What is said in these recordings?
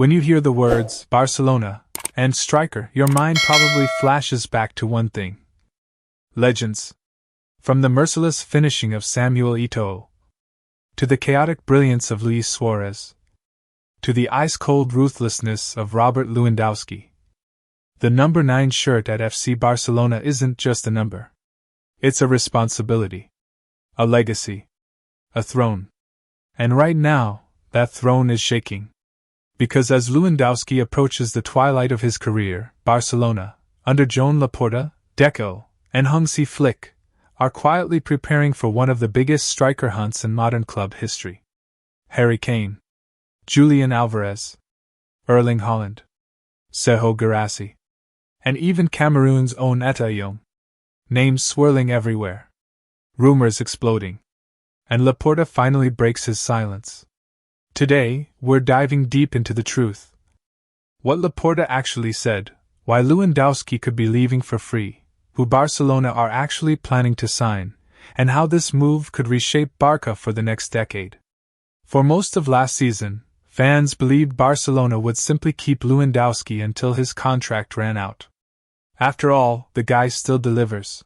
When you hear the words Barcelona and striker, your mind probably flashes back to one thing. Legends. From the merciless finishing of Samuel Eto'o, to the chaotic brilliance of Luis Suarez, to the ice-cold ruthlessness of Robert Lewandowski. The number 9 shirt at FC Barcelona isn't just a number. It's a responsibility, a legacy, a throne. And right now, that throne is shaking. Because as Lewandowski approaches the twilight of his career, Barcelona, under Joan Laporta, Deco, and Hansi Flick, are quietly preparing for one of the biggest striker hunts in modern club history. Harry Kane, Julián Álvarez, Erling Haaland, Serhou Guirassy, and even Cameroon's own Etta Eyong. Names swirling everywhere. Rumors exploding. And Laporta finally breaks his silence. Today, we're diving deep into the truth. What Laporta actually said, why Lewandowski could be leaving for free, who Barcelona are actually planning to sign, and how this move could reshape Barca for the next decade. For most of last season, fans believed Barcelona would simply keep Lewandowski until his contract ran out. After all, the guy still delivers.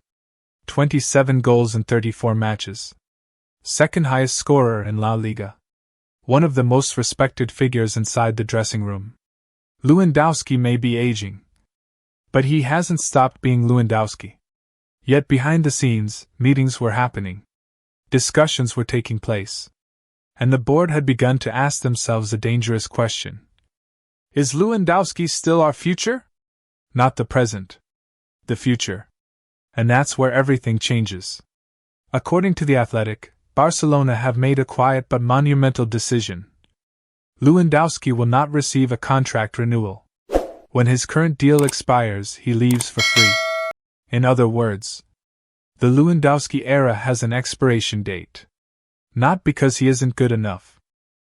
27 goals in 34 matches. Second highest scorer in La Liga. One of the most respected figures inside the dressing room. Lewandowski may be aging, but he hasn't stopped being Lewandowski. Yet behind the scenes, meetings were happening. Discussions were taking place. And the board had begun to ask themselves a dangerous question. Is Lewandowski still our future? Not the present. The future. And that's where everything changes. According to The Athletic, Barcelona have made a quiet but monumental decision. Lewandowski will not receive a contract renewal. When his current deal expires, he leaves for free. In other words, the Lewandowski era has an expiration date. Not because he isn't good enough.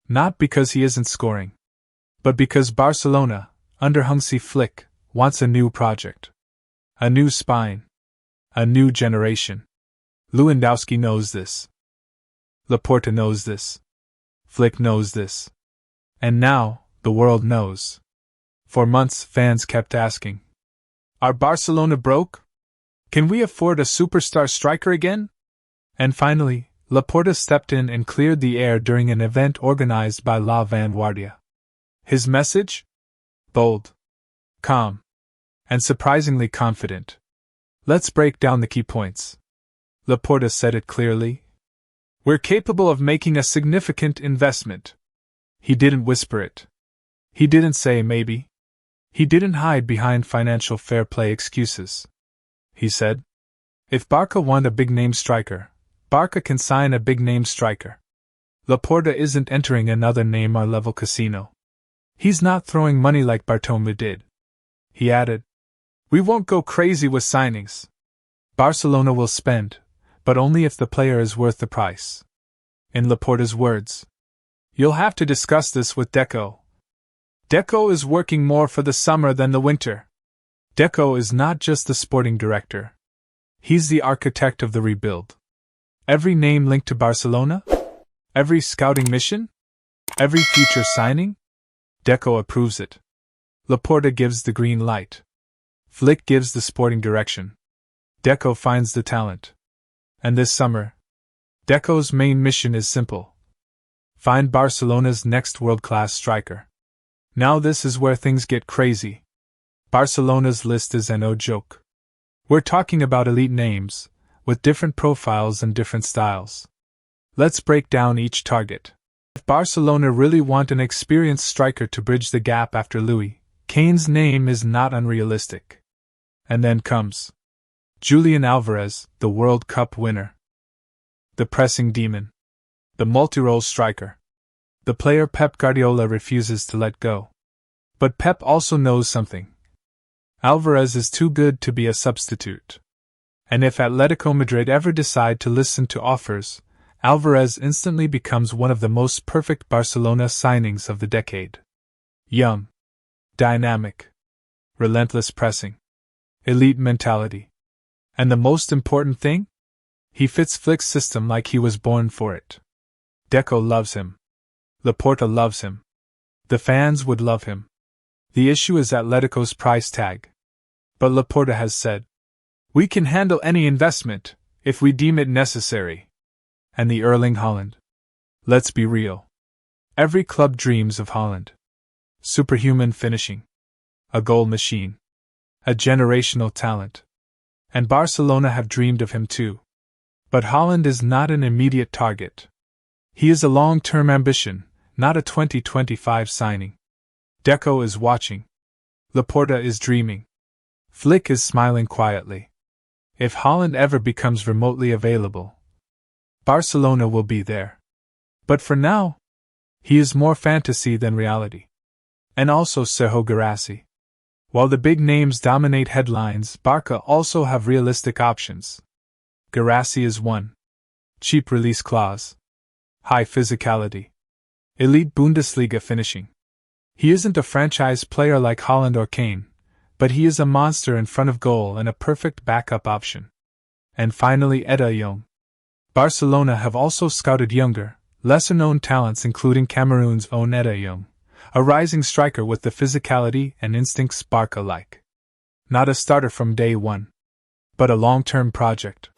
Not because he isn't scoring. But because Barcelona, under Hansi Flick, wants a new project. A new spine. A new generation. Lewandowski knows this. Laporta knows this. Flick knows this. And now, the world knows. For months, fans kept asking, are Barcelona broke? Can we afford a superstar striker again? And finally, Laporta stepped in and cleared the air during an event organized by La Vanguardia. His message? Bold, calm, and surprisingly confident. Let's break down the key points. Laporta said it clearly. We're capable of making a significant investment. He didn't whisper it. He didn't say maybe. He didn't hide behind financial fair play excuses. He said, if Barca want a big-name striker, Barca can sign a big-name striker. Laporta isn't entering another Neymar-level casino. He's not throwing money like Bartomeu did. He added, we won't go crazy with signings. Barcelona will spend, but only if the player is worth the price. In Laporta's words, you'll have to discuss this with Deco. Deco is working more for the summer than the winter. Deco is not just the sporting director. He's the architect of the rebuild. Every name linked to Barcelona? Every scouting mission? Every future signing? Deco approves it. Laporta gives the green light. Flick gives the sporting direction. Deco finds the talent. And this summer, Deco's main mission is simple. Find Barcelona's next world-class striker. Now this is where things get crazy. Barcelona's list is no joke. We're talking about elite names, with different profiles and different styles. Let's break down each target. If Barcelona really want an experienced striker to bridge the gap after Louis, Kane's name is not unrealistic. And then comes Julián Álvarez, the World Cup winner. The pressing demon. The multi-role striker. The player Pep Guardiola refuses to let go. But Pep also knows something. Álvarez is too good to be a substitute. And if Atletico Madrid ever decide to listen to offers, Álvarez instantly becomes one of the most perfect Barcelona signings of the decade. Young. Dynamic. Relentless pressing. Elite mentality. And the most important thing? He fits Flick's system like he was born for it. Deco loves him. Laporta loves him. The fans would love him. The issue is Atletico's price tag. But Laporta has said, "We can handle any investment, if we deem it necessary." And the Erling Haaland. Let's be real. Every club dreams of Haaland. Superhuman finishing. A goal machine. A generational talent. And Barcelona have dreamed of him too. But Haaland is not an immediate target. He is a long-term ambition, not a 2025 signing. Deco is watching. Laporta is dreaming. Flick is smiling quietly. If Haaland ever becomes remotely available, Barcelona will be there. But for now, he is more fantasy than reality. And also Serhou Guirassy. While the big names dominate headlines, Barca also have realistic options. Guirassy is one. Cheap release clause. High physicality. Elite Bundesliga finishing. He isn't a franchise player like Haaland or Kane, but he is a monster in front of goal and a perfect backup option. And finally Etta Eyong. Barcelona have also scouted younger, lesser-known talents including Cameroon's own Etta Eyong, a rising striker with the physicality and instincts Barca like. Not a starter from day one, but a long-term project.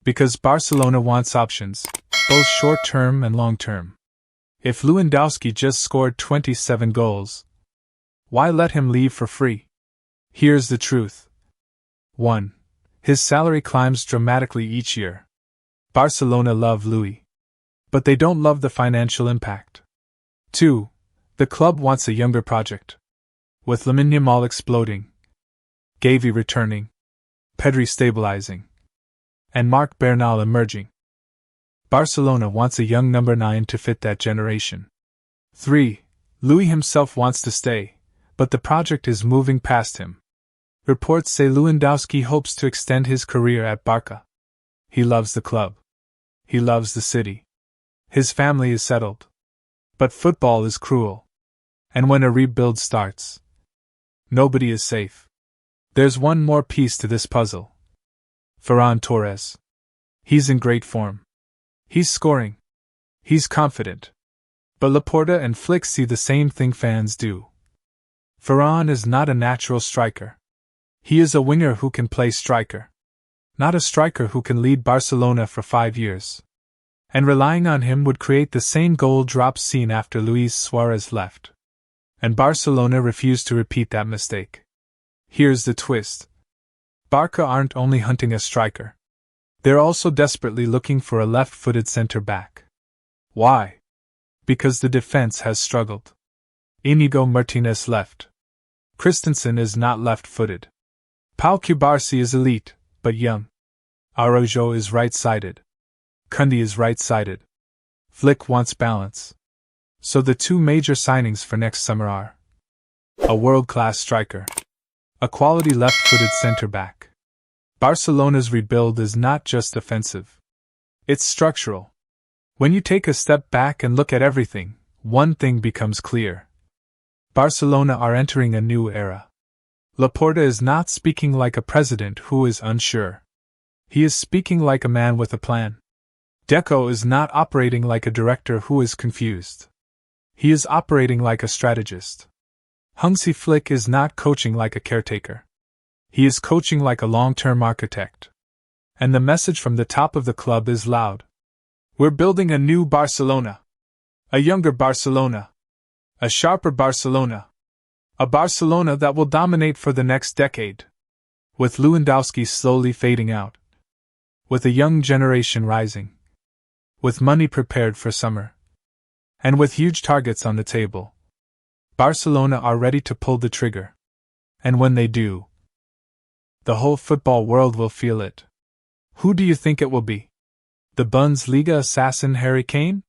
Because Barcelona wants options, both short-term and long-term. If Lewandowski just scored 27 goals, why let him leave for free? Here's the truth. 1. His salary climbs dramatically each year. Barcelona love Louis, but they don't love the financial impact. 2. The club wants a younger project. With Lamine Yamal exploding, Gavi returning, Pedri stabilizing, and Marc Bernal emerging, Barcelona wants a young number 9 to fit that generation. 3. Louis himself wants to stay, but the project is moving past him. Reports say Lewandowski hopes to extend his career at Barca. He loves the club. He loves the city. His family is settled. But football is cruel. And when a rebuild starts, nobody is safe. There's one more piece to this puzzle. Ferran Torres. He's in great form. He's scoring. He's confident. But Laporta and Flick see the same thing fans do. Ferran is not a natural striker. He is a winger who can play striker. Not a striker who can lead Barcelona for 5 years. And relying on him would create the same goal drop scene after Luis Suarez left. And Barcelona refused to repeat that mistake. Here's the twist. Barca aren't only hunting a striker. They're also desperately looking for a left-footed center-back. Why? Because the defense has struggled. Inigo Martinez left. Christensen is not left-footed. Pau Cubarsí is elite, but young. Araujo is right-sided. Koundé is right-sided. Flick wants balance. So the two major signings for next summer are a world-class striker, a quality left-footed center-back. Barcelona's rebuild is not just offensive. It's structural. When you take a step back and look at everything, one thing becomes clear. Barcelona are entering a new era. Laporta is not speaking like a president who is unsure. He is speaking like a man with a plan. Deco is not operating like a director who is confused. He is operating like a strategist. Hansi Flick is not coaching like a caretaker. He is coaching like a long-term architect. And the message from the top of the club is loud. We're building a new Barcelona. A younger Barcelona. A sharper Barcelona. A Barcelona that will dominate for the next decade. With Lewandowski slowly fading out. With a young generation rising. With money prepared for summer. And with huge targets on the table. Barcelona are ready to pull the trigger. And when they do, the whole football world will feel it. Who do you think it will be? The Bundesliga assassin Harry Kane?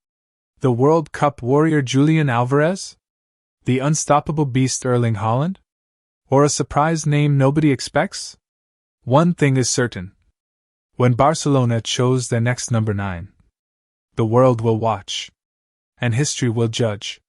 The World Cup warrior Julián Álvarez? The unstoppable beast Erling Haaland? Or a surprise name nobody expects? One thing is certain. When Barcelona chose their next number 9, the world will watch. And history will judge.